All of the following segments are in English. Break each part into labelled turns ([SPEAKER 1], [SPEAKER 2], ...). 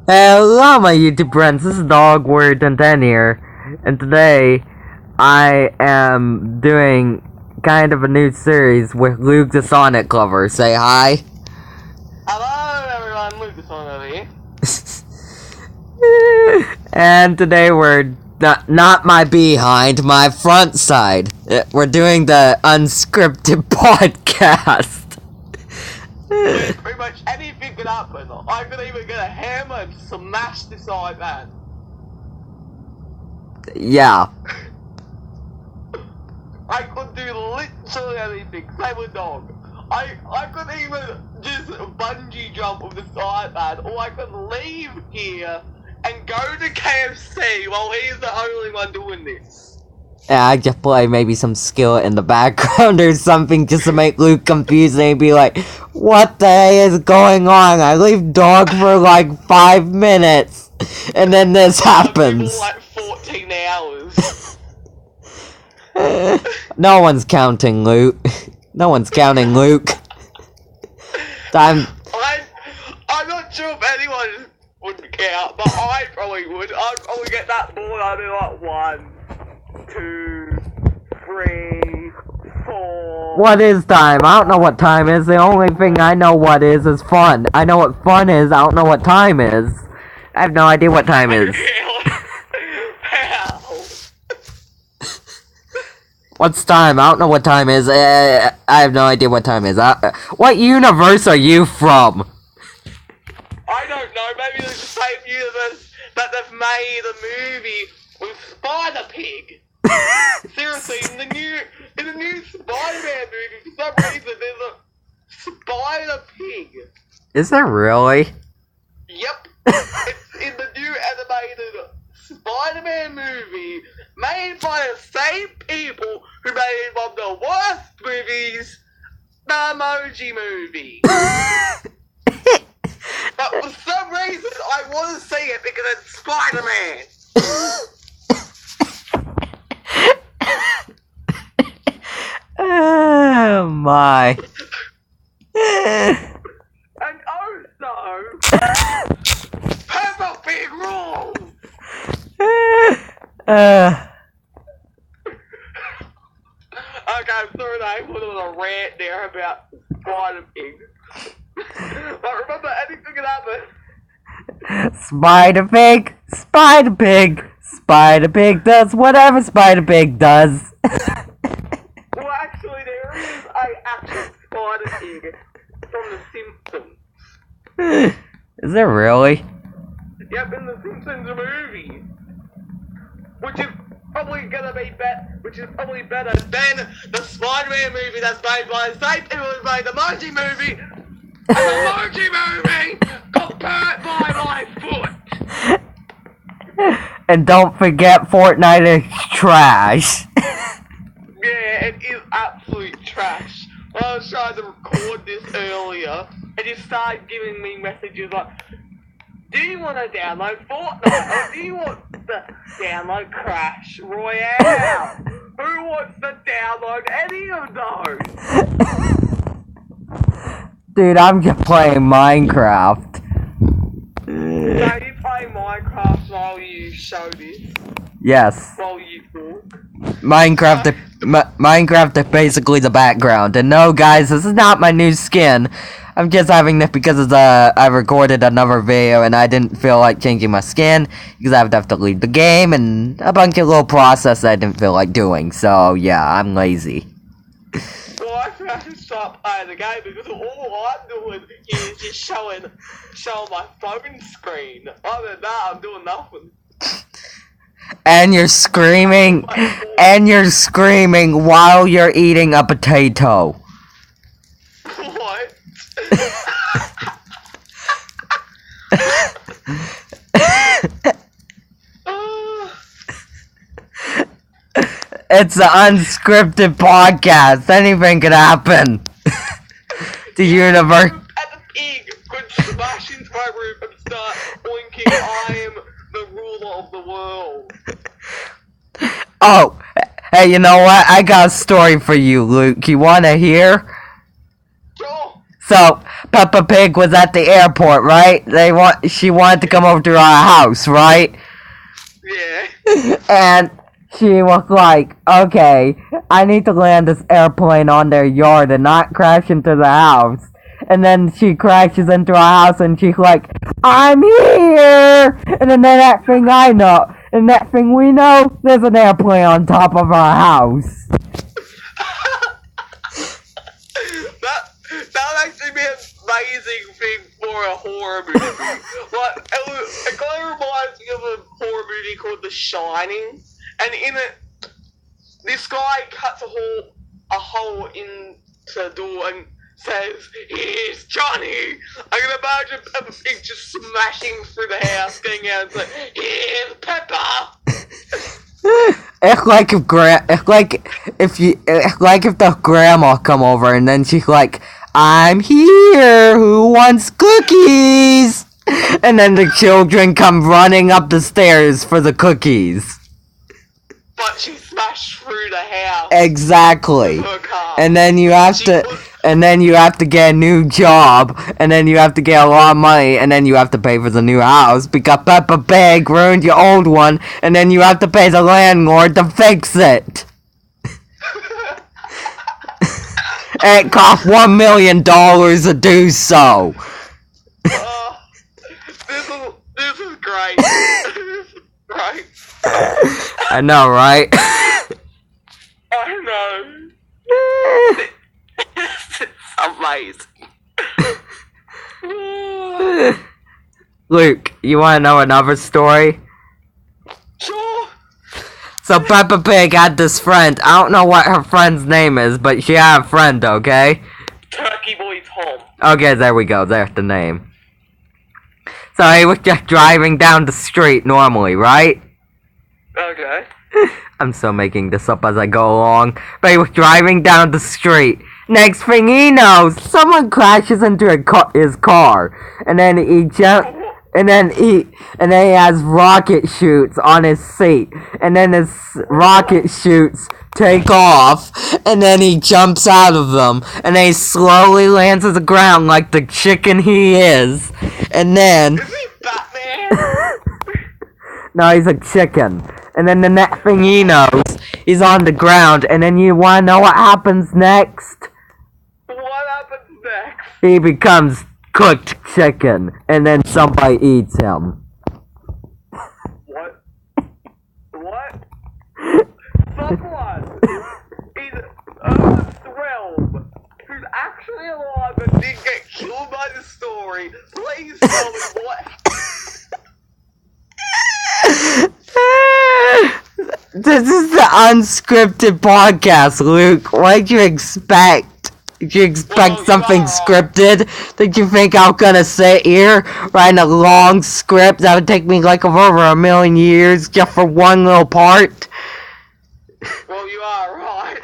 [SPEAKER 1] Hello, my YouTube friends. This is Dogward1010 here, and today I am doing kind of a new series with Luke the Sonic Lover. Say hi.
[SPEAKER 2] Hello, everyone. Luke the Sonic here.
[SPEAKER 1] And today we're not my behind, my front side. We're doing the Unscripted Podcast.
[SPEAKER 2] Pretty much anything could happen. I could even get a hammer and smash this iPad.
[SPEAKER 1] Yeah.
[SPEAKER 2] I could do literally anything. Same with dog. I could even just bungee jump with this iPad, or I could leave here and go to KFC while he's the only one doing this.
[SPEAKER 1] Yeah, I just play maybe some skill in the background or something just to make Luke confused and be like, what the heck is going on? I leave dog for like 5 minutes and then this happens.
[SPEAKER 2] Like 14 hours.
[SPEAKER 1] No one's counting, Luke. No one's counting, Luke. I'm
[SPEAKER 2] not sure if anyone would count, but I probably would. I'd probably get that bored. I'd be like 1, 2, 3, 4.
[SPEAKER 1] What is time? I don't know what time is. The only thing I know what is fun. I know what fun is. I don't know what time is. I have no idea what time is.
[SPEAKER 2] How?
[SPEAKER 1] What's time? I don't know what time is. I have no idea what time is. What universe are you from?
[SPEAKER 2] I don't know. Maybe it's the same universe that they've made a movie with Spider-Pig. Seriously, in the new Spider-Man movie, for some reason, there's a Spider-Pig.
[SPEAKER 1] Is there really?
[SPEAKER 2] Yep. It's in the new animated Spider-Man movie made by the same people who made one of the worst movies, the Emoji Movie. But for some reason, I want to see it because it's Spider-Man.
[SPEAKER 1] Oh my.
[SPEAKER 2] And also, Peppa Pig rules! Okay, I'm sorry that I put on a rant there about Spider-Pig. But remember, anything can happen.
[SPEAKER 1] Spider-Pig, Spider-Pig, Spider-Pig does whatever Spider-Pig does.
[SPEAKER 2] Well, actually, there is an actual Spider-Pig from The Simpsons.
[SPEAKER 1] Is there really?
[SPEAKER 2] Yep, in The Simpsons movie. Which is probably better than the Spider-Man movie that's made by the same people who made the Emoji Movie. And the Emoji Movie got burnt by my foot.
[SPEAKER 1] And don't forget Fortnite is trash.
[SPEAKER 2] Yeah, it is absolute trash. When I was trying to record this earlier, and you started giving me messages like, do you want to download Fortnite? Or do you want to download Crash Royale? Who wants to download any of those?
[SPEAKER 1] Dude, I'm just playing Minecraft.
[SPEAKER 2] So you play Minecraft while you show this?
[SPEAKER 1] Yes.
[SPEAKER 2] While you talk?
[SPEAKER 1] Minecraft is basically the background. And no, guys, this is not my new skin. I'm just having this because I recorded another video and I didn't feel like changing my skin because I would have to leave the game and a bunch of little process I didn't feel like doing. So yeah, I'm lazy.
[SPEAKER 2] Well, I have to start playing the game because all I'm doing is just showing my phone screen. Other than that, I'm doing nothing.
[SPEAKER 1] And you're screaming while you're eating a potato.
[SPEAKER 2] What?
[SPEAKER 1] It's the Unscripted Podcast. Anything could happen. The universe.
[SPEAKER 2] And the pig could smash into my roof and start blinking, I am the ruler of the world.
[SPEAKER 1] Oh, hey, you know what? I got a story for you, Luke. You wanna hear?
[SPEAKER 2] Sure.
[SPEAKER 1] So Peppa Pig was at the airport, right? She wanted to come over to our house, right?
[SPEAKER 2] Yeah.
[SPEAKER 1] And she was like, okay, I need to land this airplane on their yard and not crash into the house. And then she crashes into our house and she's like, I'm here! And then that thing I know, and that thing we know, there's an airplane on top of our house.
[SPEAKER 2] That would actually be an amazing thing for a horror movie. It kind of reminds me of a horror movie called The Shining. And in it, this guy cuts a hole into the door and says, "Here's Johnny." I can imagine Peppa Pig just smashing through the house, getting out and saying, "Here's Peppa."
[SPEAKER 1] It's like if the grandma come over and then she's like, I'm here, who wants cookies? And then the children come running up the stairs for the cookies.
[SPEAKER 2] But she smashed through the house.
[SPEAKER 1] Exactly.
[SPEAKER 2] With her car.
[SPEAKER 1] And then you have to get a new job, and then you have to get a lot of money, and then you have to pay for the new house because Peppa Pig ruined your old one, and then you have to pay the landlord to fix it. And it cost $1 million to do so.
[SPEAKER 2] This is great. This is great.
[SPEAKER 1] I know, right?
[SPEAKER 2] I know. It's amazing.
[SPEAKER 1] Luke, you wanna know another story?
[SPEAKER 2] Sure.
[SPEAKER 1] So Peppa Pig had this friend. I don't know what her friend's name is, but she had a friend, okay?
[SPEAKER 2] Turkey Boy Tom.
[SPEAKER 1] Okay, there we go. There's the name. So he was just driving down the street normally, right?
[SPEAKER 2] Okay.
[SPEAKER 1] I'm still making this up as I go along. But he was driving down the street. Next thing he knows, someone crashes into his car. And then he has rocket chutes on his seat. And then his rocket chutes take off. And then he jumps out of them. And then he slowly lands on the ground like the chicken he is. And then...
[SPEAKER 2] Is he Batman?
[SPEAKER 1] No, he's a chicken. And then the next thing he knows, he's on the ground. And then you wanna know what happens next?
[SPEAKER 2] What happens next?
[SPEAKER 1] He becomes cooked chicken, and then somebody eats him.
[SPEAKER 2] What? What? Someone in Earth's realm who's actually alive and didn't get killed by the story, please tell me what.
[SPEAKER 1] This is the Unscripted Podcast, Luke. What did you expect? Did you expect something scripted? Did you think I was gonna sit here writing a long script that would take me like over 1 million years just for one little part?
[SPEAKER 2] Well, you are right.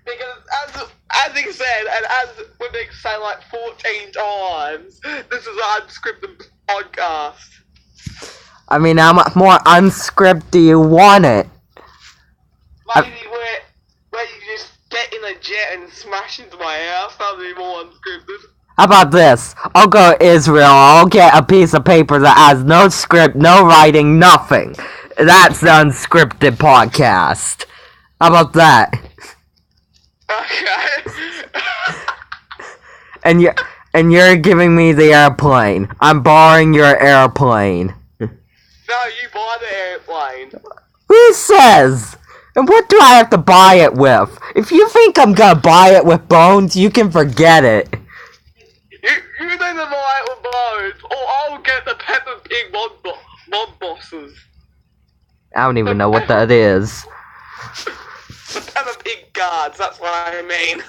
[SPEAKER 2] Because as he said, and as we've been saying like 14 times, this is an unscripted podcast.
[SPEAKER 1] I mean, how much more unscripted do you want it?
[SPEAKER 2] Maybe where you just get in a jet and smash into my house, that would be more unscripted.
[SPEAKER 1] How about this? I'll go to Israel, I'll get a piece of paper that has no script, no writing, nothing. That's the Unscripted Podcast. How about that?
[SPEAKER 2] Okay.
[SPEAKER 1] And you're giving me the airplane. I'm borrowing your airplane.
[SPEAKER 2] No, you buy the airplane.
[SPEAKER 1] Who says? And what do I have to buy it with? If you think I'm gonna buy it with bones, you can forget it.
[SPEAKER 2] You need to buy it with bones, or I'll get the Peppa Pig mod bosses.
[SPEAKER 1] I don't even know what that is.
[SPEAKER 2] The Peppa Pig guards, that's what I mean.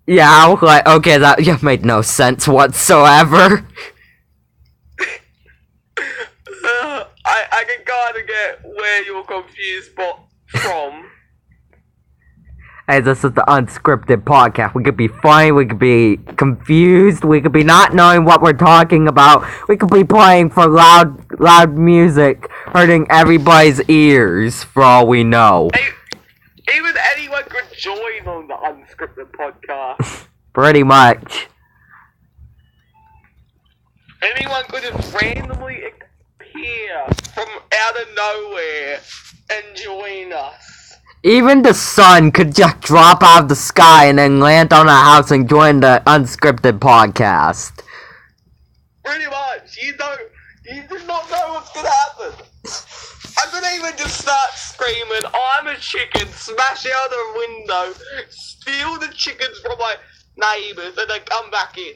[SPEAKER 1] Yeah, I was like, okay, that just made no sense whatsoever.
[SPEAKER 2] I can kind of get where you're confused from.
[SPEAKER 1] Hey, this is the Unscripted Podcast. We could be funny, we could be confused, we could be not knowing what we're talking about, we could be playing for loud music, hurting everybody's ears, for all we know.
[SPEAKER 2] Even anyone could join on the Unscripted Podcast.
[SPEAKER 1] Pretty much.
[SPEAKER 2] Anyone could just randomly appear from out of nowhere and join us.
[SPEAKER 1] Even the sun could just drop out of the sky and then land on our house and join the Unscripted Podcast.
[SPEAKER 2] Pretty much. You do not know what's gonna happen. I'm gonna even just start screaming, I'm a chicken, smash out the window, steal the chickens from my neighbors, and then come back in.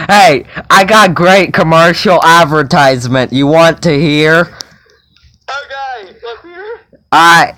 [SPEAKER 1] Hey, I got great commercial advertisement. You want to hear?
[SPEAKER 2] Okay, let's hear it.
[SPEAKER 1] Alright.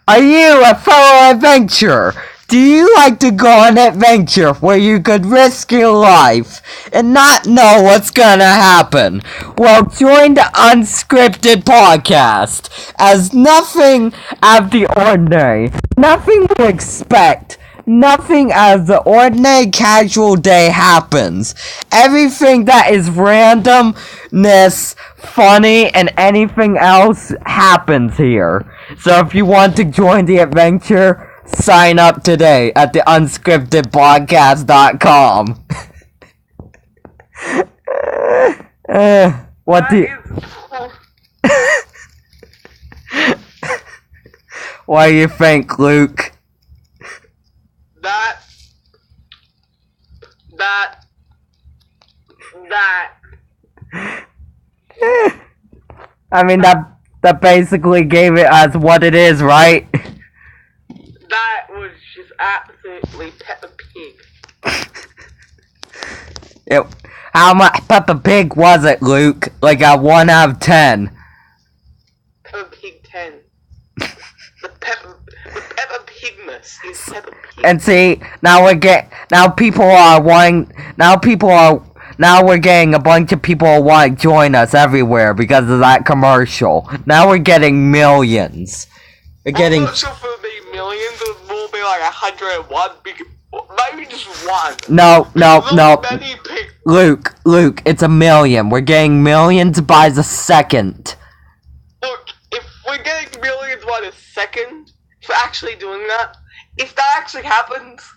[SPEAKER 1] Are you a fellow adventurer? Do you like to go on an adventure where you could risk your life and not know what's gonna happen? Well, join the Unscripted Podcast, as nothing out of the ordinary, nothing to expect, nothing out of the ordinary casual day happens. Everything that is randomness, funny, and anything else happens here. So if you want to join the adventure, sign up today at the unscriptedpodcast.com. What do What do you think, Luke?
[SPEAKER 2] That
[SPEAKER 1] I mean, that basically gave it as what it is, right?
[SPEAKER 2] That was just absolutely Peppa Pig.
[SPEAKER 1] How much Peppa Pig was it, Luke? Like a 1 out of 10.
[SPEAKER 2] Peppa Pig 10. The Peppa Pigness is Peppa Pig.
[SPEAKER 1] And see, now we're getting a bunch of people who want to join us everywhere because of that commercial. Now we're getting millions. We're getting.
[SPEAKER 2] I'm not sure if it'll be millions, it will be like 101, maybe just one.
[SPEAKER 1] No.
[SPEAKER 2] Many
[SPEAKER 1] Luke, it's a million. We're getting millions by the second.
[SPEAKER 2] Look, if we're getting millions by the second, if we're actually doing that, if that actually happens,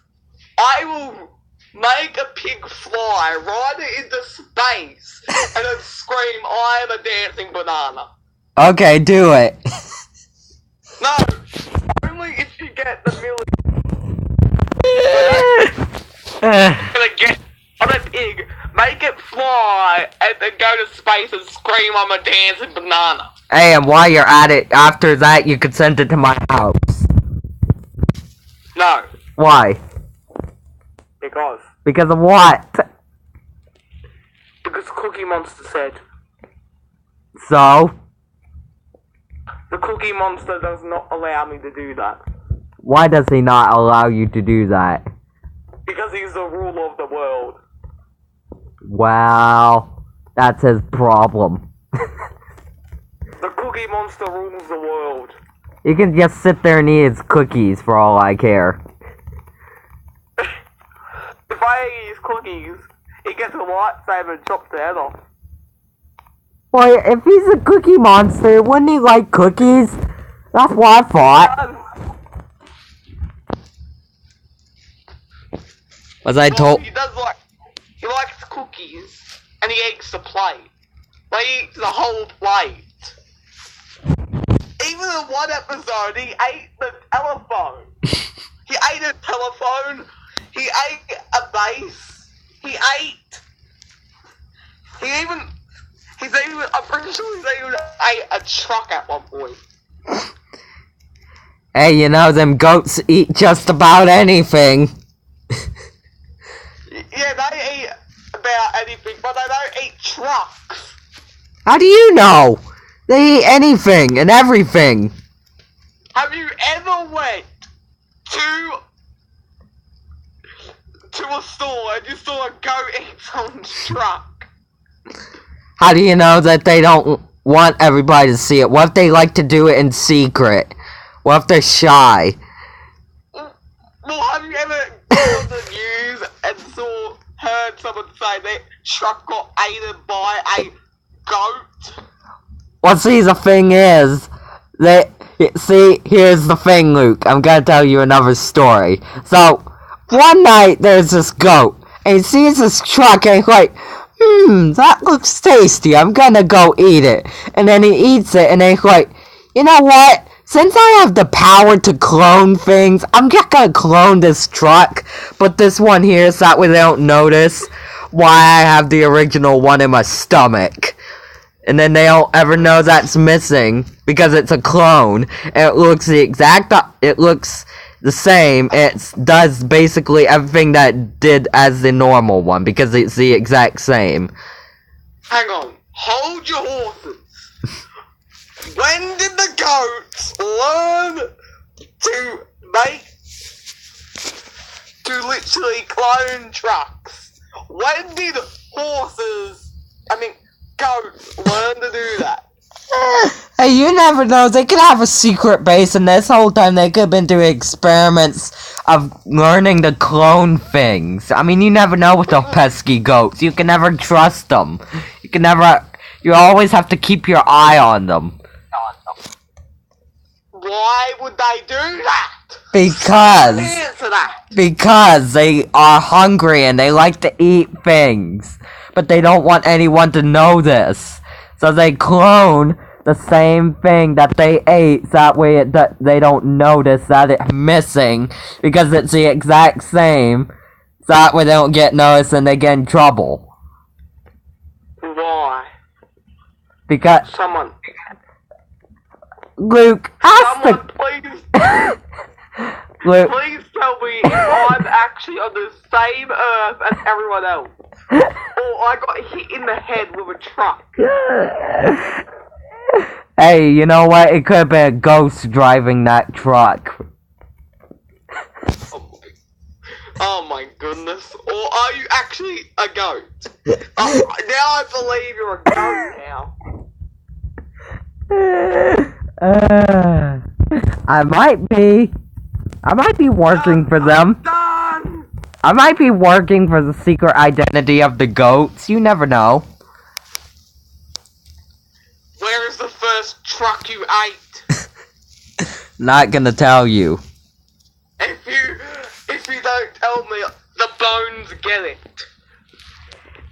[SPEAKER 2] I will make a pig fly right into space and then scream, I am a dancing banana.
[SPEAKER 1] Okay, do it.
[SPEAKER 2] No, only if you get the million. I'm gonna get on a pig, make it fly, and then go to space and scream, I'm a dancing banana.
[SPEAKER 1] Hey, and while you're at it, after that, you could send it to my house.
[SPEAKER 2] No.
[SPEAKER 1] Why?
[SPEAKER 2] Because.
[SPEAKER 1] Because of what?
[SPEAKER 2] Because Cookie Monster said.
[SPEAKER 1] So?
[SPEAKER 2] The Cookie Monster does not allow me to do that.
[SPEAKER 1] Why does he not allow you to do that?
[SPEAKER 2] Because he's the ruler of the world.
[SPEAKER 1] Well, that's his problem.
[SPEAKER 2] The Cookie Monster rules the world.
[SPEAKER 1] You can just sit there and eat his cookies for all I care.
[SPEAKER 2] If I eat his cookies, he gets a lightsaber and chops the head off.
[SPEAKER 1] Well, if he's a cookie monster, wouldn't he like cookies? That's what I thought. Was I told?
[SPEAKER 2] He likes cookies, and he eats the plate. Like, he eats the whole plate. Even in one episode, he ate the telephone. He ate a telephone. He ate a base. I'm pretty sure he's even ate a truck at one point.
[SPEAKER 1] Hey, you know, them goats eat just about anything.
[SPEAKER 2] Yeah, they eat about anything, but they don't eat trucks.
[SPEAKER 1] How do you know? They eat anything and everything.
[SPEAKER 2] Have you ever went to a store and you saw a goat eat someone's truck?
[SPEAKER 1] How do you know that they don't want everybody to see it? What if they like to do it in secret? What if they're shy?
[SPEAKER 2] Well, have you ever gone to the news and heard someone say their truck got eaten by a goat?
[SPEAKER 1] Well, see, the thing is, here's the thing, Luke. I'm gonna tell you another story. So, one night, there's this goat. and he sees this truck, and he's like, that looks tasty, I'm gonna go eat it. And then he eats it, and then he's like, you know what? Since I have the power to clone things, I'm just gonna clone this truck, but this one here so that way they don't notice why I have the original one in my stomach. And then they don't ever know that's missing, because it's a clone, and it looks the same, it does basically everything that it did as the normal one, because it's the exact same.
[SPEAKER 2] Hang on, hold your horses. When did the goats learn to literally clone trucks? When did goats learn to do that?
[SPEAKER 1] Hey, you never know, they could have a secret base, and this whole time they could have been doing experiments of learning to clone things. I mean, you never know with the pesky goats, you can never trust them. You always have to keep your eye on them.
[SPEAKER 2] Why would they do that?
[SPEAKER 1] Because they are hungry and they like to eat things. But they don't want anyone to know this. So they clone the same thing that they ate, so that way they don't notice that it's missing, because it's the exact same, so that way they don't get noticed and they get in trouble.
[SPEAKER 2] Why?
[SPEAKER 1] Because...
[SPEAKER 2] Someone,
[SPEAKER 1] Luke,
[SPEAKER 2] please...
[SPEAKER 1] Luke...
[SPEAKER 2] Please tell me if I'm actually on the same earth as everyone else. Or I got hit in the head with a truck.
[SPEAKER 1] Hey, you know what? It could have been a ghost driving that truck.
[SPEAKER 2] Oh my goodness. Or are you actually a goat? Now I believe you're a goat now.
[SPEAKER 1] I might be working for them. I might be working for the secret identity of the goats. You never know.
[SPEAKER 2] Where is the first truck you ate?
[SPEAKER 1] Not gonna tell you.
[SPEAKER 2] If you don't tell me, the bones get it.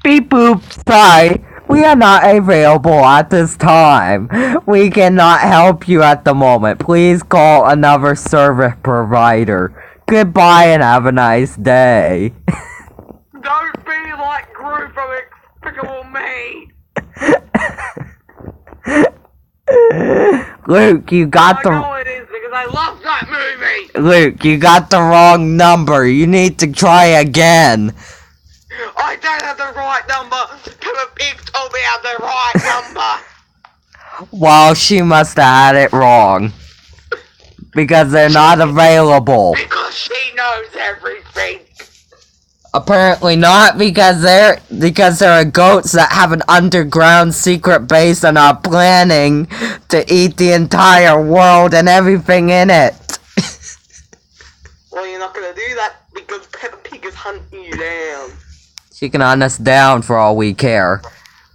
[SPEAKER 1] Beep boop, sorry. We are not available at this time. We cannot help you at the moment. Please call another service provider. Goodbye and have a nice day.
[SPEAKER 2] Don't be like Gru from Despicable Me.
[SPEAKER 1] Luke, you got
[SPEAKER 2] I know it is because I love that movie.
[SPEAKER 1] Luke, you got the wrong number. You need to try again.
[SPEAKER 2] I don't have the right number. Peppa Pig told me I have the right number.
[SPEAKER 1] Well, she must have had it wrong. Because they're not available.
[SPEAKER 2] Because she knows everything.
[SPEAKER 1] Apparently not, because there are goats that have an underground secret base and are planning to eat the entire world and everything in it.
[SPEAKER 2] Well, you're not gonna do that because Peppa Pig is hunting you down.
[SPEAKER 1] She can hunt us down for all we care.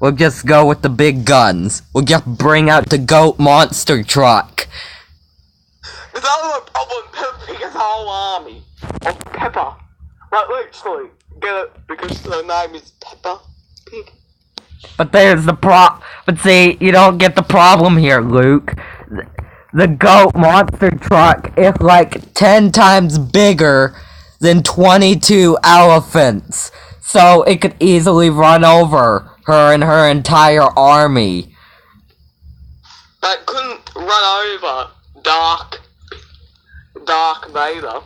[SPEAKER 1] We'll just go with the big guns. We'll just bring out the goat monster truck.
[SPEAKER 2] There's only a problem. Peppa Pig has a whole army of Peppa. Like, literally, get it? Because her name is Peppa Pig.
[SPEAKER 1] But but see, you don't get the problem here, Luke. The goat monster truck is like 10 times bigger than 22 elephants. So it could easily run over her and her entire army.
[SPEAKER 2] That couldn't run over Dark Vader.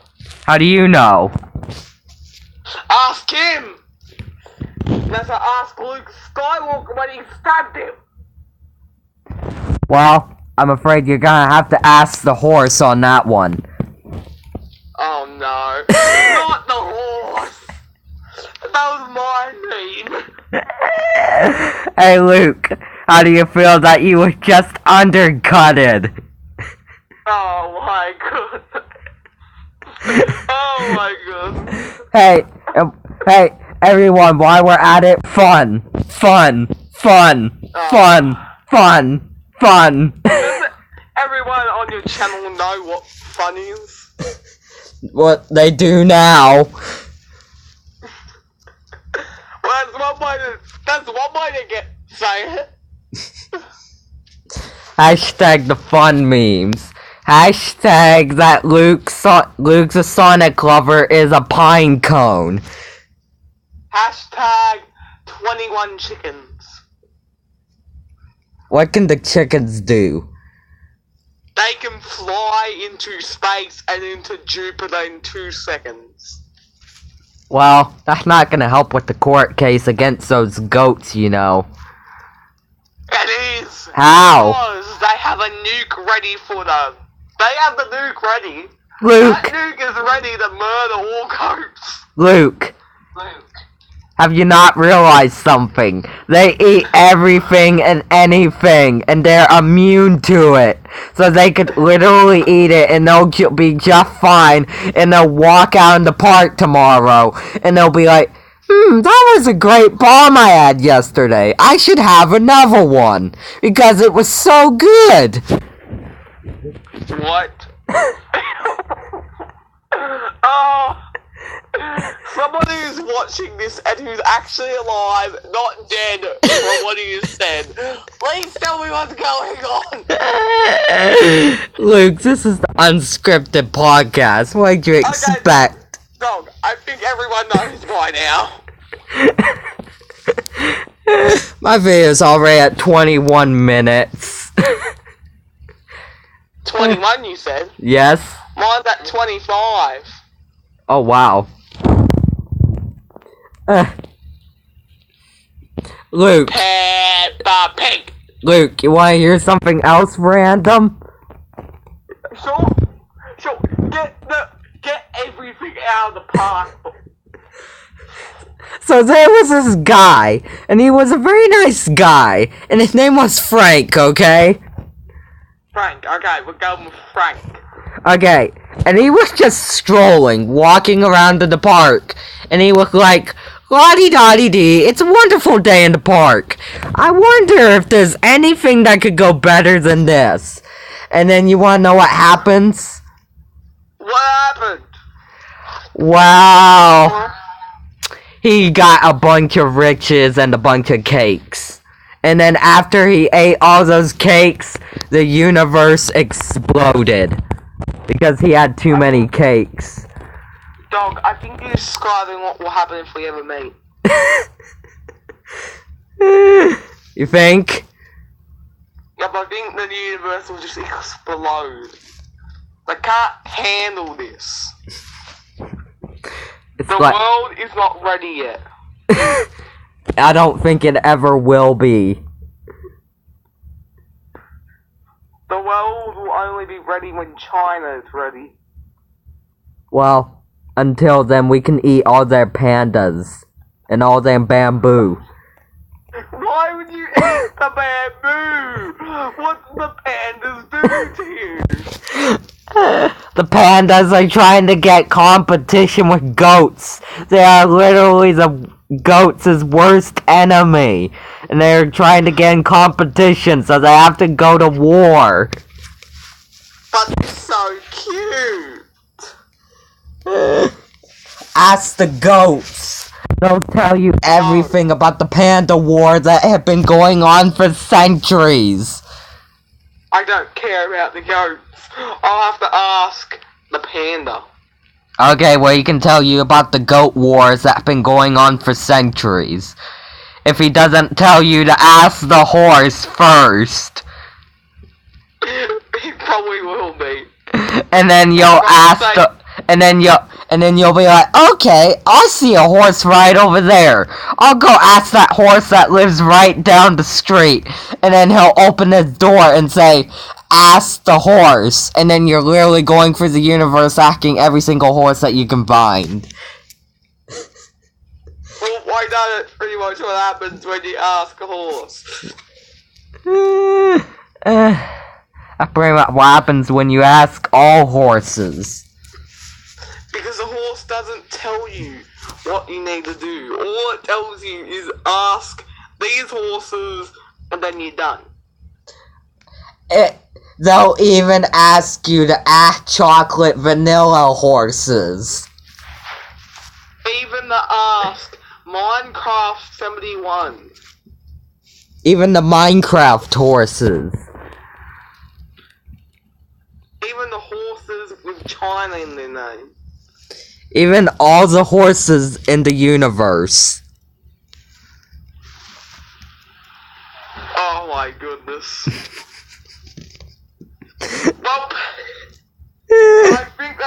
[SPEAKER 1] How do you know?
[SPEAKER 2] Ask him! That's what ask Luke Skywalker when he stabbed him.
[SPEAKER 1] Well, I'm afraid you're gonna have to ask the horse on that one.
[SPEAKER 2] Oh no. Not the horse! That was my name.
[SPEAKER 1] Hey Luke, how do you feel that you were just undercutted?
[SPEAKER 2] Oh my goodness. Oh my goodness.
[SPEAKER 1] Hey, everyone, while we're at it, fun.
[SPEAKER 2] Does everyone on your channel know what fun is?
[SPEAKER 1] What they do now.
[SPEAKER 2] That's one way to say it.
[SPEAKER 1] Hashtag the fun memes. Hashtag that Luke's a Sonic lover is a pine cone.
[SPEAKER 2] Hashtag 21 chickens.
[SPEAKER 1] What can the chickens do?
[SPEAKER 2] They can fly into space and into Jupiter in 2 seconds.
[SPEAKER 1] Well, that's not gonna help with the court case against those goats, you know.
[SPEAKER 2] It is.
[SPEAKER 1] How?
[SPEAKER 2] Because they have a nuke ready for them. They have the nuke ready.
[SPEAKER 1] Luke!
[SPEAKER 2] That nuke is ready to murder all goats.
[SPEAKER 1] Luke! Have you not realized something? They eat everything and anything, and they're immune to it. So they could literally eat it, and they'll be just fine, and they'll walk out in the park tomorrow, and they'll be like, that was a great bomb I had yesterday. I should have another one, because it was so good.
[SPEAKER 2] What? Oh... Someone who's watching this and who's actually alive, not dead, from what he has said, please tell me what's going on!
[SPEAKER 1] Luke, this is the Unscripted Podcast. What do you expect?
[SPEAKER 2] Dog, I think everyone knows by now.
[SPEAKER 1] My video's already at 21 minutes.
[SPEAKER 2] 21, you said?
[SPEAKER 1] Yes.
[SPEAKER 2] Mine's at 25.
[SPEAKER 1] Oh, wow. Luke.
[SPEAKER 2] Peppa Pig.
[SPEAKER 1] Luke, you wanna hear something else random?
[SPEAKER 2] Sure. Get everything out of the park.
[SPEAKER 1] So there was this guy, and he was a very nice guy, and his name was Frank, okay?
[SPEAKER 2] Frank, okay, we're going with Frank.
[SPEAKER 1] Okay, and he was just strolling, walking around in the park, and he was like, la-di-da-di-dee, it's a wonderful day in the park. I wonder if there's anything that could go better than this. And then you wanna know what happens?
[SPEAKER 2] What happened?
[SPEAKER 1] Wow. He got a bunch of riches and a bunch of cakes. And then after he ate all those cakes, the universe exploded. Because he had too many cakes.
[SPEAKER 2] Dog, I think you're describing what will happen if we ever meet.
[SPEAKER 1] You think?
[SPEAKER 2] Yep, I think the universe will just explode. They can't handle this.
[SPEAKER 1] It's
[SPEAKER 2] the world is not ready yet.
[SPEAKER 1] I don't think it ever will be.
[SPEAKER 2] The world will only be ready when China is ready.
[SPEAKER 1] Well, until then we can eat all their pandas and all their bamboo.
[SPEAKER 2] Why would you eat the bamboo? What do the pandas do to you?
[SPEAKER 1] The pandas are trying to get competition with goats. They are literally the goats' worst enemy. And they're trying to get in competition, so they have to go to war.
[SPEAKER 2] But they're so cute.
[SPEAKER 1] Ask the goats. They'll tell you everything about the panda war that have been going on for centuries.
[SPEAKER 2] I don't care about the goats. I'll have to ask the panda.
[SPEAKER 1] Okay, well, he can tell you about the goat wars that have been going on for centuries. If he doesn't tell you to ask the horse first.
[SPEAKER 2] He probably will be.
[SPEAKER 1] And then you'll ask the... And then you'll be like, okay, I see a horse right over there. I'll go ask that horse that lives right down the street. And then he'll open his door and say, ask the horse. And then you're literally going through the universe asking every single horse that you can find.
[SPEAKER 2] Well, why not? That's pretty much what happens when you ask a horse.
[SPEAKER 1] That's pretty much what happens when you ask all horses.
[SPEAKER 2] Because the horse doesn't tell you what you need to do. All it tells you is ask these horses, and then you're done.
[SPEAKER 1] They'll even ask you to ask chocolate vanilla horses.
[SPEAKER 2] Even the ask Minecraft 71.
[SPEAKER 1] Even the Minecraft horses.
[SPEAKER 2] Even the horses with China in their name.
[SPEAKER 1] Even all the horses in the universe.
[SPEAKER 2] Oh my goodness. Well, I think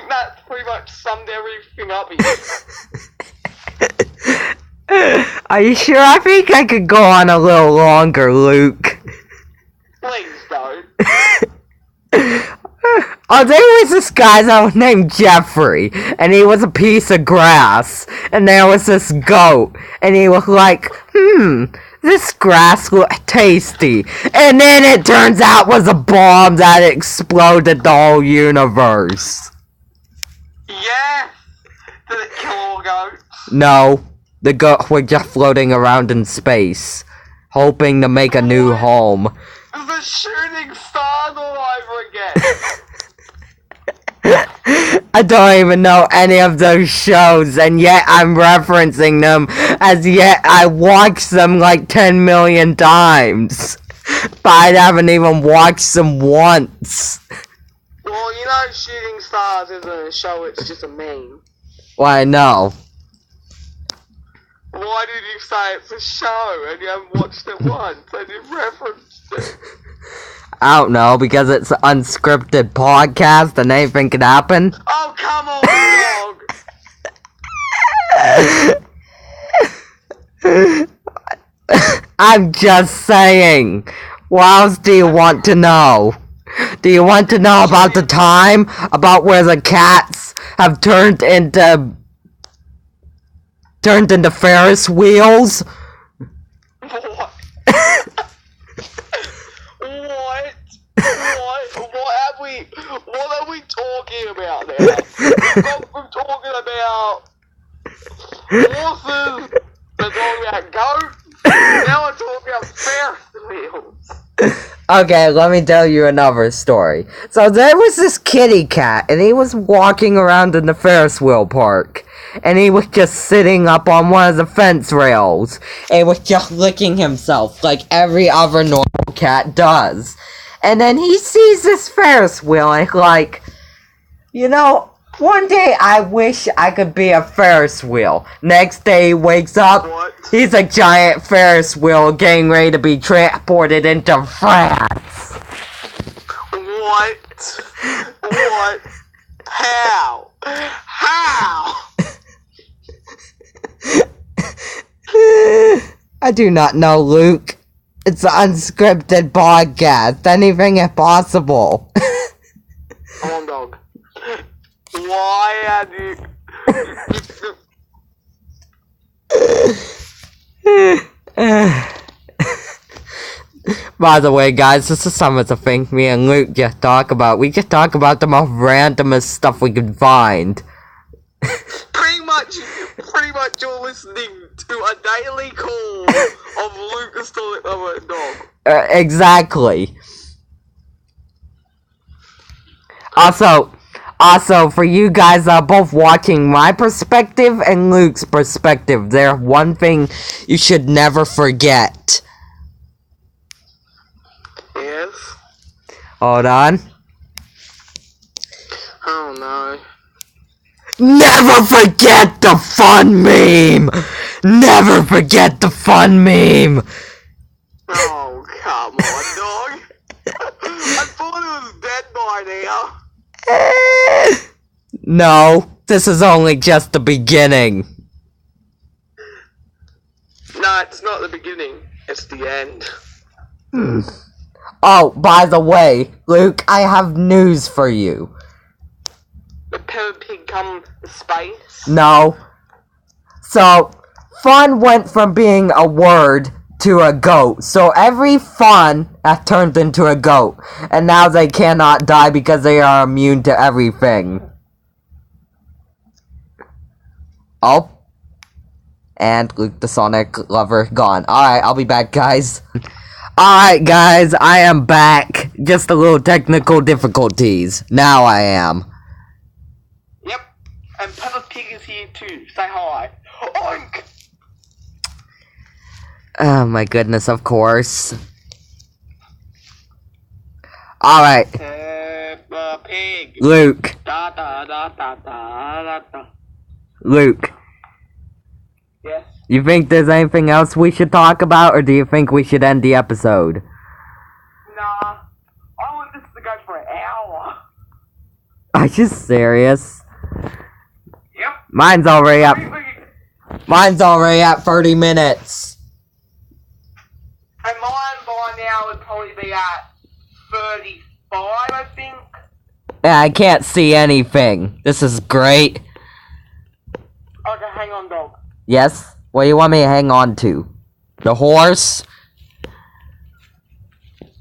[SPEAKER 2] that's pretty much summed everything up here.
[SPEAKER 1] Are you sure? I think I could go on a little longer, Luke.
[SPEAKER 2] Please don't.
[SPEAKER 1] Oh, there was this guy that was named Jeffrey, and he was a piece of grass, and there was this goat, and he was like, this grass looks tasty, and then it turns out was a bomb that exploded the whole universe.
[SPEAKER 2] Yeah! Did it kill all goats?
[SPEAKER 1] No, the goats were just floating around in space, hoping to make a new home.
[SPEAKER 2] The shooting stars all over again!
[SPEAKER 1] I don't even know any of those shows, and yet I'm referencing them, as yet I watched them like 10 million times. But I haven't even watched them once.
[SPEAKER 2] Well, you know Shooting Stars isn't a show, it's just a meme.
[SPEAKER 1] Well, I know.
[SPEAKER 2] Why did you say it's a show and you haven't watched it once and you've referenced it?
[SPEAKER 1] I don't know, because it's an unscripted podcast and anything can happen.
[SPEAKER 2] Oh, come on, dog!
[SPEAKER 1] I'm just saying. What else do you want to know? Do you want to know about the time? About where the cats have turned into Ferris wheels?
[SPEAKER 2] What? What are we talking about now? We've gone from talking about horses to talking about goats, now we're talking about Ferris wheels.
[SPEAKER 1] Okay, let me tell you another story. So there was this kitty cat, and he was walking around in the Ferris wheel park. And he was just sitting up on one of the fence rails. And he was just licking himself like every other normal cat does. And then he sees this Ferris wheel and he's like, you know, one day I wish I could be a Ferris wheel. Next day he wakes up, he's a giant Ferris wheel getting ready to be transported into France.
[SPEAKER 2] What? What? How? How?
[SPEAKER 1] I do not know, Luke. It's an unscripted podcast. Anything is possible.
[SPEAKER 2] Come on, dog. Why have you...
[SPEAKER 1] By the way, guys, this is some of the things me and Luke just talk about. We just talk about the most randomest stuff we can find.
[SPEAKER 2] Pretty much you're listening to a daily call of Lucas the Dog.
[SPEAKER 1] Exactly. Also, for you guys that are both watching my perspective and Luke's perspective, there's one thing you should never forget.
[SPEAKER 2] Yes?
[SPEAKER 1] Hold on.
[SPEAKER 2] Oh no.
[SPEAKER 1] Never forget the fun meme! Never forget the fun meme!
[SPEAKER 2] Oh, come on, dog. I thought it was dead by now.
[SPEAKER 1] No, this is only just the beginning.
[SPEAKER 2] No, it's not the beginning. It's the end.
[SPEAKER 1] Oh, by the way, Luke, I have news for you.
[SPEAKER 2] The Peppa Pig come to space?
[SPEAKER 1] No. So, fun went from being a word to a goat. So every fun has turned into a goat. And now they cannot die because they are immune to everything. Oh. And Luke the Sonic Lover gone. Alright, I'll be back, guys. Alright, guys, I am back. Just a little technical difficulties. Now I am.
[SPEAKER 2] Yep. And Peppa Pig is here too. Say hi. Oh Boink!
[SPEAKER 1] Oh my goodness, of course. Alright.
[SPEAKER 2] Peppa Pig.
[SPEAKER 1] Luke.
[SPEAKER 2] Da da da da da da da.
[SPEAKER 1] Luke.
[SPEAKER 2] Yes.
[SPEAKER 1] You think there's anything else we should talk about, or do you think we should end the episode?
[SPEAKER 2] Nah. I want this to go for an hour.
[SPEAKER 1] Are you serious?
[SPEAKER 2] Yep.
[SPEAKER 1] Mine's already at 30 minutes.
[SPEAKER 2] And mine by now would probably be at 35, I think.
[SPEAKER 1] Yeah, I can't see anything. This is great.
[SPEAKER 2] Okay, hang on, dog.
[SPEAKER 1] Yes? What do you want me to hang on to? The horse?
[SPEAKER 2] Okay,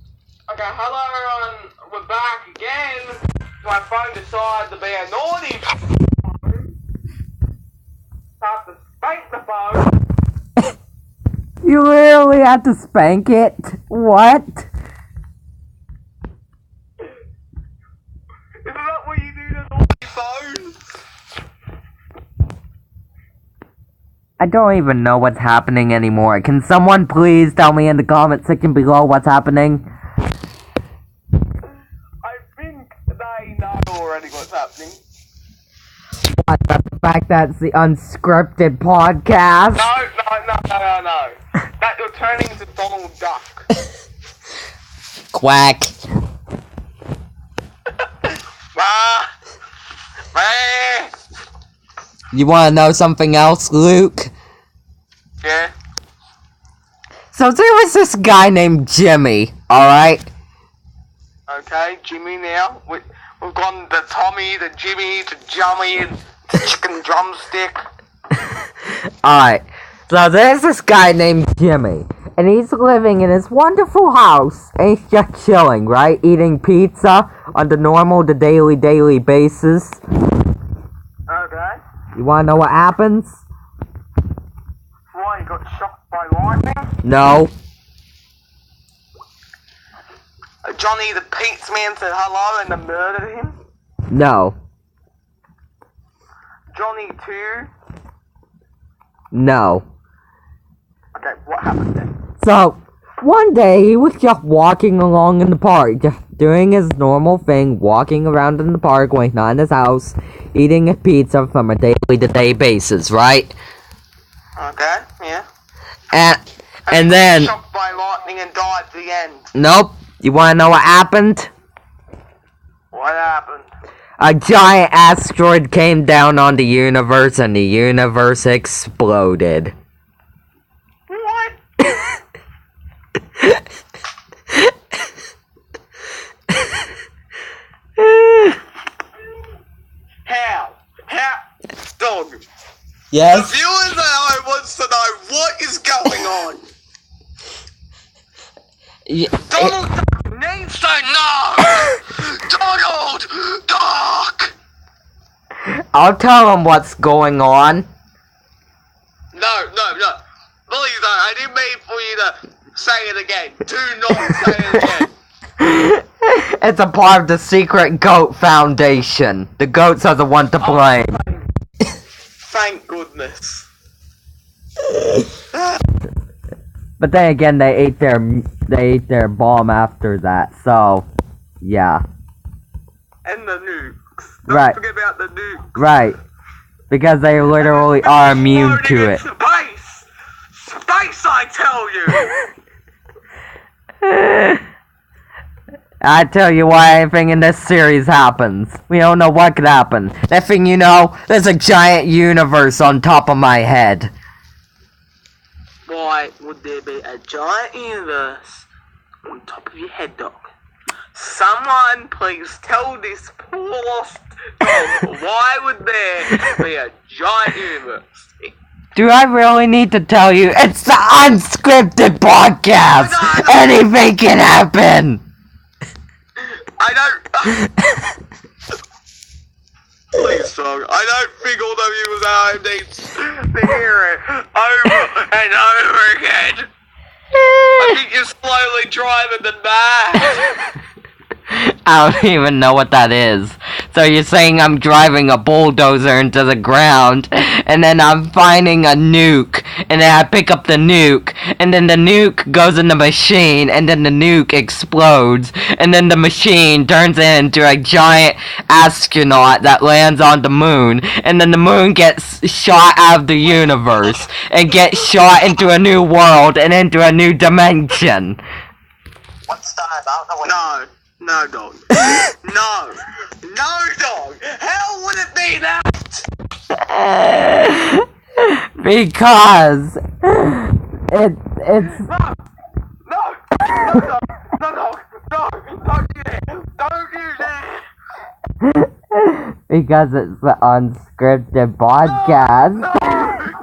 [SPEAKER 2] hello everyone. We're back again. My phone decided to be a naughty phone. Have to spank the phone.
[SPEAKER 1] You literally have to spank it? What?
[SPEAKER 2] Isn't that what you do to naughty phones?
[SPEAKER 1] I don't even know what's happening anymore. Can someone please tell me in the comment section below what's happening?
[SPEAKER 2] I think they know already what's happening.
[SPEAKER 1] What, the fact that it's the Unscripted Podcast?
[SPEAKER 2] No. That you're turning into Donald Duck.
[SPEAKER 1] Quack. You wanna know something else, Luke?
[SPEAKER 2] Yeah.
[SPEAKER 1] So there was this guy named Jimmy, alright?
[SPEAKER 2] Okay, Jimmy now. We've gone to Tommy, to Jimmy, to Jummy, and chicken drumstick.
[SPEAKER 1] Alright, so there's this guy named Jimmy, and he's living in his wonderful house, and he's just chilling, right? Eating pizza on the daily basis.
[SPEAKER 2] Okay.
[SPEAKER 1] You wanna know what happens?
[SPEAKER 2] Why, you got shocked by lightning?
[SPEAKER 1] No.
[SPEAKER 2] Johnny the Pizza Man said hello and then murdered him?
[SPEAKER 1] No.
[SPEAKER 2] Johnny 2?
[SPEAKER 1] No.
[SPEAKER 2] Okay, what happened then?
[SPEAKER 1] So, one day he was just walking along in the park, just doing his normal thing, walking around in the park when he's not in his house, eating a pizza from a day-to-day basis, right?
[SPEAKER 2] Okay, yeah.
[SPEAKER 1] And then...
[SPEAKER 2] shocked by lightning and died at the end.
[SPEAKER 1] Nope. You wanna know what happened?
[SPEAKER 2] What happened?
[SPEAKER 1] A giant asteroid came down on the universe and the universe exploded.
[SPEAKER 2] What? How? Dog.
[SPEAKER 1] Yes?
[SPEAKER 2] The viewers at home wants to know what is going on. Donald Duck needs to know! Donald Duck!
[SPEAKER 1] I'll tell him what's going on.
[SPEAKER 2] No. Please don't. I didn't mean for you to say it again. Do not say it again.
[SPEAKER 1] It's a part of the Secret Goat Foundation. The goats are the one to blame.
[SPEAKER 2] Thank goodness.
[SPEAKER 1] But then again, they ate their bomb after that, so yeah.
[SPEAKER 2] And the nukes.
[SPEAKER 1] Right.
[SPEAKER 2] Don't forget about the nukes.
[SPEAKER 1] Right. Because they literally are immune to it.
[SPEAKER 2] Space! Space, I tell you!
[SPEAKER 1] I tell you why anything in this series happens. We don't know what could happen. Next thing you know, there's a giant universe on top of my head.
[SPEAKER 2] Why would there be a giant universe on top of your head, Doc? Someone please tell this poor lost dog, why would there be a giant universe?
[SPEAKER 1] Do I really need to tell you? It's the Unscripted Podcast! Anything can happen!
[SPEAKER 2] I don't... Please, dog. I don't think all the viewers at home needs to hear it over and over again. I think you're slowly driving them mad.
[SPEAKER 1] I don't even know what that is. So you're saying I'm driving a bulldozer into the ground, and then I'm finding a nuke, and then I pick up the nuke, and then the nuke goes in the machine, and then the nuke explodes, and then the machine turns into a giant astronaut that lands on the moon, and then the moon gets shot out of the universe, and gets shot into a new world, and into a new dimension.
[SPEAKER 3] What's that about?
[SPEAKER 2] No, dog. No, dog. How would it be that?
[SPEAKER 1] Because it's
[SPEAKER 2] No, don't do that. Don't do that.
[SPEAKER 1] because it's the Unscripted Podcast.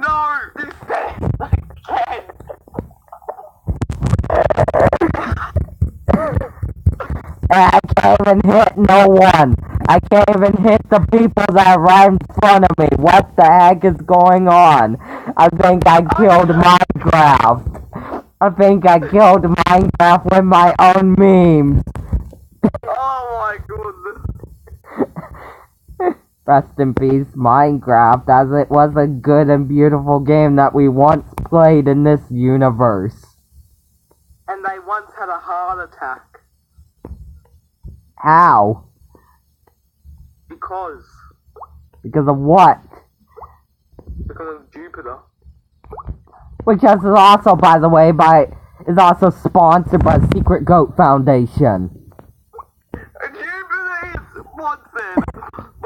[SPEAKER 2] No, this thing, I can't.
[SPEAKER 1] I can't even hit no one. I can't even hit the people that are right in front of me. What the heck is going on? I think I killed Minecraft. I think I killed Minecraft with my own memes.
[SPEAKER 2] Oh my goodness.
[SPEAKER 1] Rest in peace, Minecraft, as it was a good and beautiful game that we once played in this universe.
[SPEAKER 2] And they once had a heart attack.
[SPEAKER 1] How?
[SPEAKER 2] Because
[SPEAKER 1] Because of what?
[SPEAKER 2] of Jupiter.
[SPEAKER 1] Which is also, by the way, is also sponsored by Secret Goat Foundation.
[SPEAKER 2] Jupiter is sponsored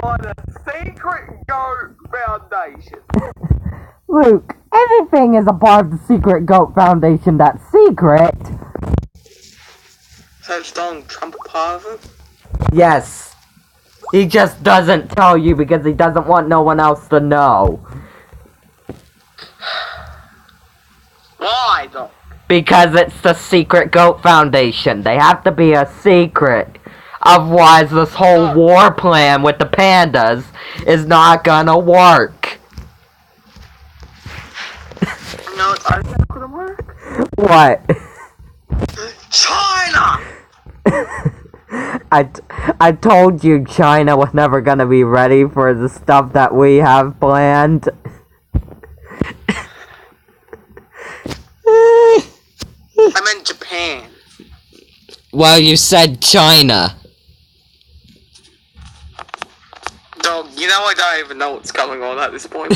[SPEAKER 2] by the Secret Goat Foundation.
[SPEAKER 1] Luke, everything is a part of the Secret Goat Foundation that's secret.
[SPEAKER 2] So it's Donald Trump a part of it?
[SPEAKER 1] Yes. He just doesn't tell you because he doesn't want no one else to know.
[SPEAKER 2] Why though?
[SPEAKER 1] Because it's the Secret Goat Foundation. They have to be a secret. Otherwise, this whole war plan with the pandas is not gonna work.
[SPEAKER 2] No, it's not gonna work.
[SPEAKER 1] What?
[SPEAKER 2] China!
[SPEAKER 1] I told you China was never gonna be ready for the stuff that we have planned.
[SPEAKER 2] I meant Japan.
[SPEAKER 1] Well, you said China.
[SPEAKER 2] Dog, you know I don't even know what's going on at this point.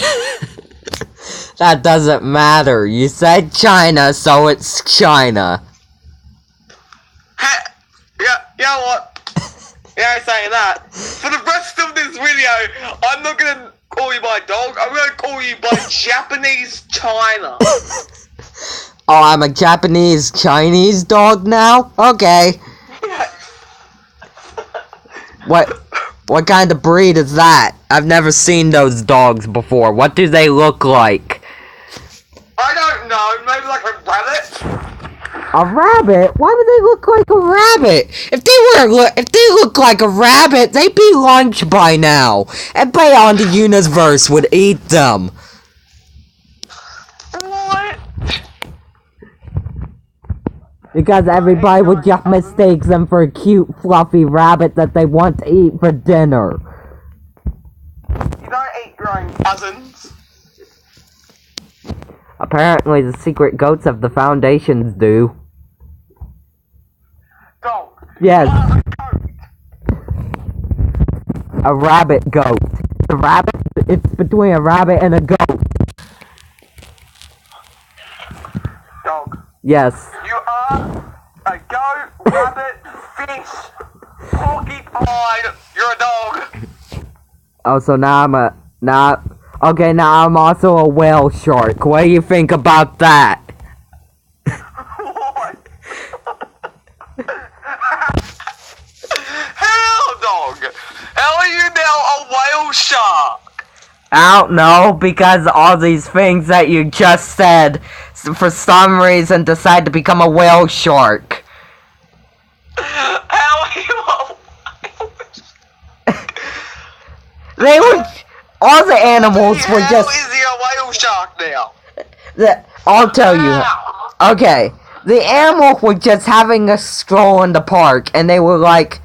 [SPEAKER 1] That doesn't matter. You said China, so it's China.
[SPEAKER 2] You know what? Yeah, saying that. For the rest of this video, I'm not gonna call you by dog, I'm gonna call you by Japanese China.
[SPEAKER 1] Oh, I'm a Japanese Chinese dog now? Okay. What kind of breed is that? I've never seen those dogs before. What do they look like?
[SPEAKER 2] I don't know, maybe like a rabbit?
[SPEAKER 1] A rabbit? Why would they look like a rabbit? If they look like a rabbit, they'd be lunch by now. And Beyond the Universe would eat them.
[SPEAKER 2] What?
[SPEAKER 1] Because everybody would just mistake them for a cute, fluffy rabbit that they want to eat for dinner.
[SPEAKER 2] You don't eat your own cousins.
[SPEAKER 1] Apparently the secret goats of the foundations do.
[SPEAKER 2] Dog.
[SPEAKER 1] Yes,
[SPEAKER 2] Goat.
[SPEAKER 1] a rabbit goat. The rabbit, it's between a rabbit and a goat.
[SPEAKER 2] Dog.
[SPEAKER 1] Yes.
[SPEAKER 2] You are a goat, rabbit, fish, porcupine. You're a dog.
[SPEAKER 1] Oh, so now now I'm also a whale shark. What do you think about that?
[SPEAKER 2] What? Hell, dog. How are you now a whale shark?
[SPEAKER 1] I don't know, because all these things that you just said, for some reason, decide to become a whale shark.
[SPEAKER 2] How are you a whale shark?
[SPEAKER 1] They were... All the animals were just...
[SPEAKER 2] How is he a whale shark now?
[SPEAKER 1] I'll tell you.
[SPEAKER 2] How?
[SPEAKER 1] Okay, the animals were just having a stroll in the park, and they were like,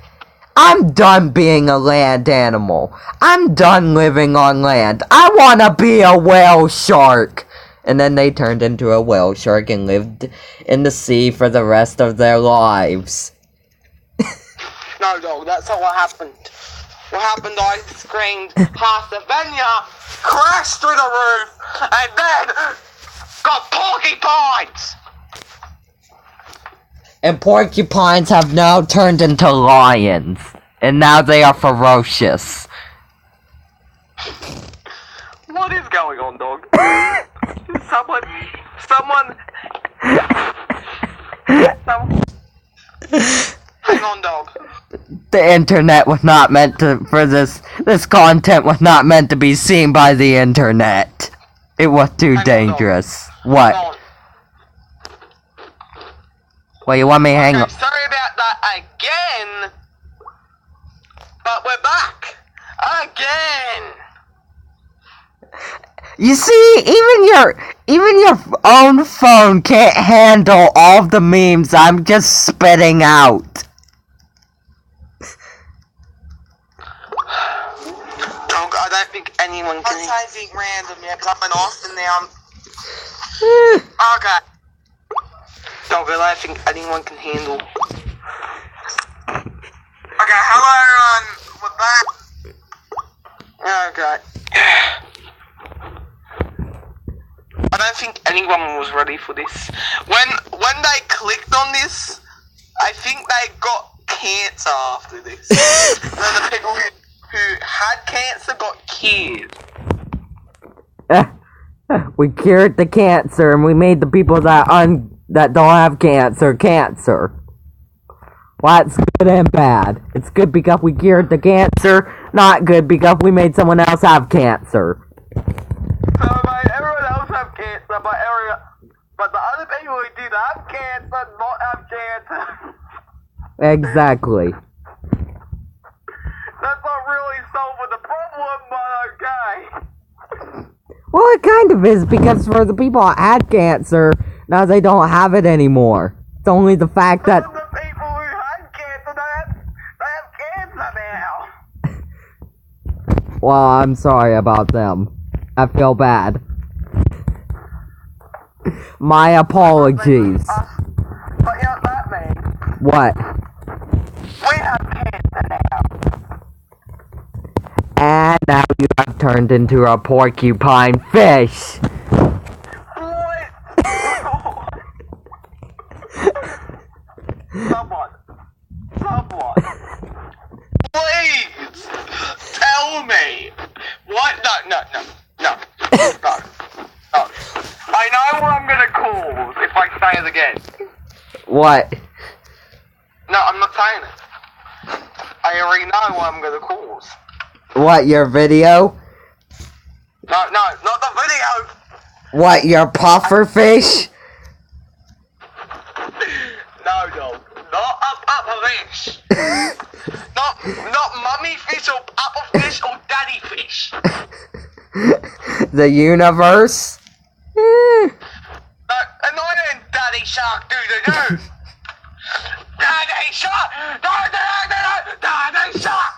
[SPEAKER 1] I'm done being a land animal. I'm done living on land. I wanna be a whale shark. And then they turned into a whale shark and lived in the sea for the rest of their lives.
[SPEAKER 2] No, dog, that's not what happened. What happened, I screamed, Pasavenia, crashed through the roof, and then got porcupines!
[SPEAKER 1] And porcupines have now turned into lions. And now they are ferocious.
[SPEAKER 2] What is going on, dog? Someone... Hang on, dog.
[SPEAKER 1] The internet was not meant to, this content was not meant to be seen by the internet. It was too dangerous. What? Well, you want me to hang on?
[SPEAKER 2] Sorry about that again. But we're back. Again.
[SPEAKER 1] You see, even your own phone can't handle all the memes I'm just spitting out.
[SPEAKER 2] I don't think anyone can... I'm typing randomly, coming off and now Okay. Dog, I don't think anyone can handle... Okay, hello everyone, we're back. Okay. I don't think anyone was ready for this. When they clicked on this, I think they got cancer after this. Then the people who had cancer got cured.
[SPEAKER 1] We cured the cancer and we made the people that don't have cancer. Well, that's good and bad. It's good because we cured the cancer, not good because we made someone else have cancer.
[SPEAKER 2] So, mate, everyone else have cancer, but the other people who did have cancer not have cancer.
[SPEAKER 1] Exactly.
[SPEAKER 2] That's not really solving the problem, but okay.
[SPEAKER 1] Well, it kind of is, because for the people that had cancer, now they don't have it anymore. It's only the fact that...
[SPEAKER 2] The people who had cancer, they have cancer now.
[SPEAKER 1] Well, I'm sorry about them. I feel bad. My apologies.
[SPEAKER 2] But you know what that means?
[SPEAKER 1] What?
[SPEAKER 2] We have cancer now.
[SPEAKER 1] And now you have turned into a porcupine fish.
[SPEAKER 2] What? Someone. Please tell me. What? No. I know what I'm gonna cause if I say it again.
[SPEAKER 1] What?
[SPEAKER 2] No, I'm not saying it. I already know what I'm gonna cause.
[SPEAKER 1] What, your video?
[SPEAKER 2] No, not the video.
[SPEAKER 1] What, your puffer fish?
[SPEAKER 2] No, dog. Not a papa fish. not mummy fish or papa fish or daddy fish.
[SPEAKER 1] The universe?
[SPEAKER 2] No, and I ain't daddy shark doo-doo-doo. Daddy shark! Daddy shark!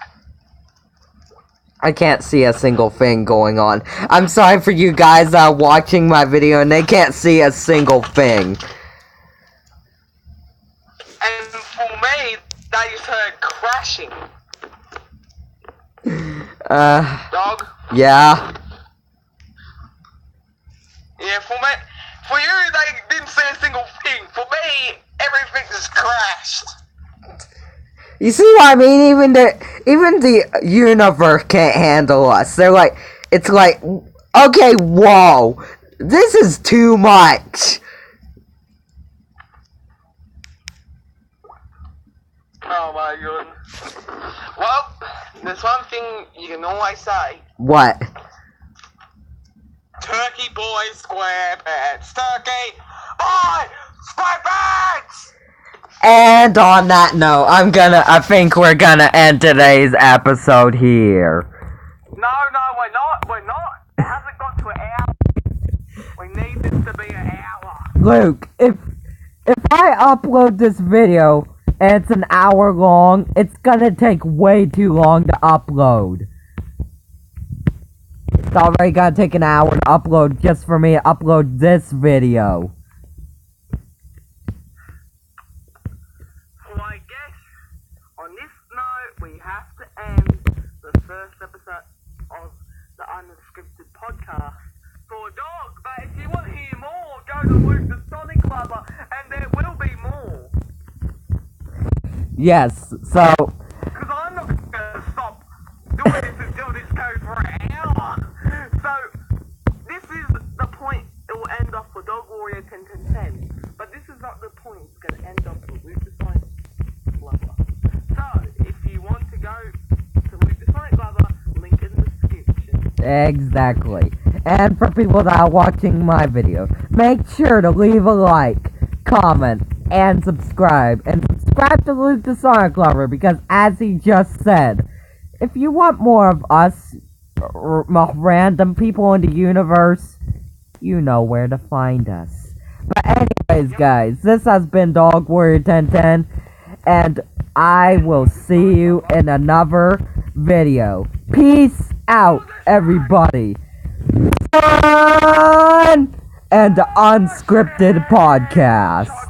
[SPEAKER 1] I can't see a single thing going on. I'm sorry for you guys that are watching my video and they can't see a single thing.
[SPEAKER 2] And for me, they just heard crashing. Dog?
[SPEAKER 1] Yeah.
[SPEAKER 2] Yeah, for you, they didn't say a single thing. For me, everything just crashed.
[SPEAKER 1] You see what I mean? Even the universe can't handle us. It's like, okay, whoa, this is too much.
[SPEAKER 2] Oh my goodness. Well, there's one thing you can always say.
[SPEAKER 1] What?
[SPEAKER 2] Turkey boy, square pants. Turkey boy, square pants!
[SPEAKER 1] And on that note, I think we're gonna end today's episode here.
[SPEAKER 2] No, we're not. It hasn't got to an hour. We need this to be an hour.
[SPEAKER 1] Luke, if I upload this video and it's an hour long, it's gonna take way too long to upload. It's already gonna take an hour to upload just for me to upload this video.
[SPEAKER 2] So I guess on this note we have to end the first episode of the Unscripted Podcast for Dog. But if you want to hear more, go to Luke the Sonic Lover, and there will be more.
[SPEAKER 1] Yes, so
[SPEAKER 2] Because I'm not going to stop doing this until this goes for an hour. So this is the point. It will end off for Dog Warrior 10. But this is not the point. It's going to end off for Luke the Sonic Lover. So if you want to go to Luke the Sonic Lover, link in the description.
[SPEAKER 1] exactly. And for people that are watching my video, make sure to leave a like, comment, and subscribe. And subscribe to Luke the Sonic Lover, because as he just said, if you want more of us, random people in the universe, you know where to find us. But anyways, guys, this has been Dog Warrior 1010, and I will see you in another video. Peace out, everybody. And the Unscripted Podcast.